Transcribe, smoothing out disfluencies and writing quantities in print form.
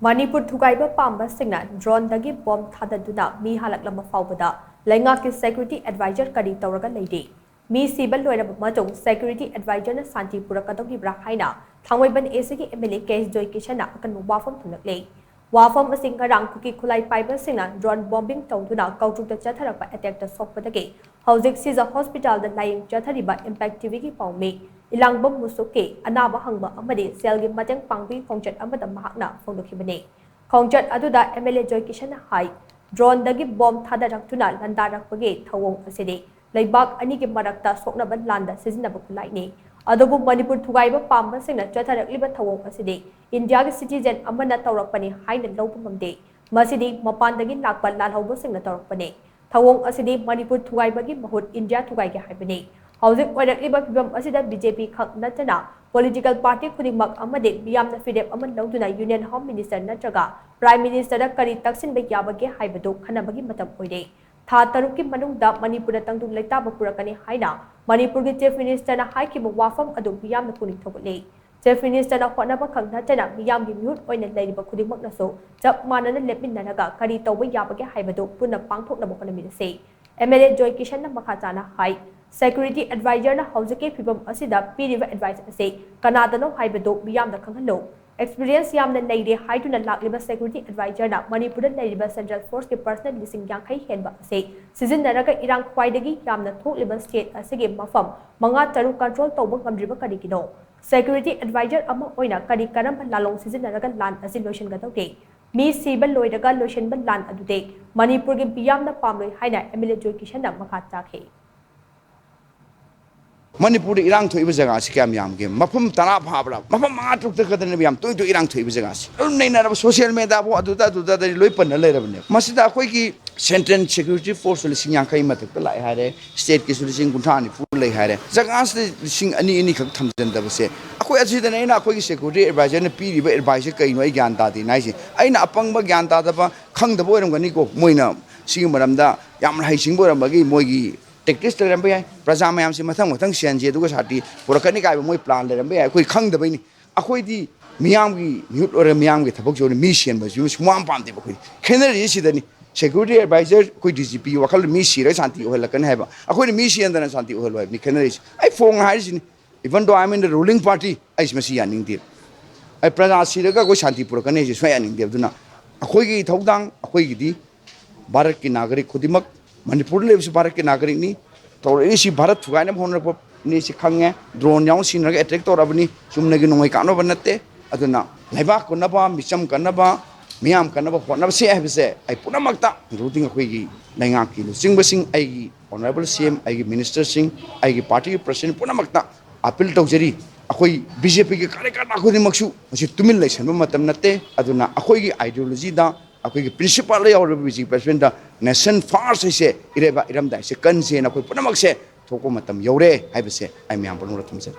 Manipur Thugaiba Pamba Singna, drone dagi bomb Thadaduna, Mi Halak Lama Faubada, Langaki Security Advisor Kadi Tauraga Lady. Mi Sibal Loya Matung, Security Advisor Santi Purakatogi Brahaina, Tangwaban Esiki Emily Case Joy Kishana, Akan Wafam Tunakle. Wafam Singarang Kuki Kulai Piper Singna, drone bombing Tonduna, Kautu the Chatarapa attack the Sokpatake. Housing sees a hospital that lying Chatariba impact TV Paume. Ilangbam Musuke, Anaba Hangba Amadi, Selgi Matang Pangbi, Kongchat Amada Mahakna, Fondokibane. Kongchat Aduda, MLA Joy Kishana High, drone dagi bomb Tadaratuna, Landarak Pagate, Tawong Asidi, Laibak Aniki Marakta, Soknaban Landa, Siznabakulai. Adobu Manipur Thugaiba Pamba Singna, Chatarak Liba Tawong Asidi, India citizen Amana Taurakpani, High and Lopum Day, Masidi, Mapandagi Nakpa, Lalhobo Singna Taurakpani. Tawong Asidi, Manipur Thugaibagi Mahut, India Thugaiga Hibane. Housing Oirakliba Pibam Asida BJP Kak Natana, Political Party Kudimak Amade, Biam the Fidep Amaduna Union Home Minister Natraga, Prime Minister Kari Taksin Bayabagi Haibadu, Kanabagi Matapode. Tataruki Manunda, Manipur Tangu Leta Purakani Haina, Manipur Chief Minister Haiki Wafam Adu Biam the Puning Tobole. Chief Minister Honaba Kak Natana, Biam Mute Oin and Lady Bakudimak Naso, Jap Manan Lepin Nanaga, Kari Toba Yabagi Haibadu, Puna Pangtok Nabokanami say. MLA Joy Kishana Makatana High. Security Advisor na Hauzake Pibam Asida Piriva Advice say Kanadano Haibado Biam the Kangano. Experience Yam the Lady High to the Lakliba Security Advisor na Manipur Ladiba Central Force ke personal listing Yankai Henba say Season Naraka Irang Kwaidagi Yam the Liban State Asige Mafam Manga Taru Control Tobang River Kadikino. Security Advisor Ama Oina Kadi Karam Lalong Season Naraka Land as in Lotion Gatoke. Mi Sibal Loidaga Lotion Land Adude Manipur Biam the Pamlo Haina Emily Joy Kishana Makatake. Manipur Irang to Ibazaga, Scam Yam game, Mapum Tarap Habla, Mapam Matuk the Katanamiam, to Irang to Ibazagas. Only of social media, what do that the Lupan a letter. Masida Quaki Central Security Force listening Yankai Matakala had a state case listening Kuntani, fully had a Zagas listening any Tamsen that was say. Aquasi the Nana Quaki Security Advisor and P. Advisor Kaino Gantati, nice. Aina Apanga Gantadaba, Kang the boy and Ganiko, Moina, Simaramda, Yam Hashing Boramagi, Mogi. Techniques the Rambia, Prazam Simatang, Tanksian, Jedugati, Porakanika, Moy plan the Rambia, quick hung the Bini. Aquidi, Miami, Mute or a Miami with a mission was used one pound. Kennedy is the security advisor, quit DCP, or call me serious anti oil can have. According to mission than anti oil, Kennedy. I phone highs even though I'm in the ruling party, I see an India. I present Siraga go Santi Purakanese, Swayaning Devduna. A quiggy Togdang, a quiggy, Baraki Nagari Kudimak. Manipur lives Baraki Nagarini, Torishi Barat, Ganam Honorable Nisikange, drone young senior attack or Abni, Sumnagan Kano Vanate, Aduna, Leva Kunaba, Misham Kanaba, Miam Kanaba, whatever say I have said, I put a makta, routing a quiggy, Langaki, sing sing, I Honorable CM, I Minister Singh, I Party President Punamakta, Apple Togeri, Akoi, BJP Karakakudimaksu, Tumilation, Matamnate, Aduna, Akoi ideology da. Aku principal layout vice president nation fast se ireba iram dai se kan se na koi punamak se thoko matam yore hai bese ai myam panu ratham se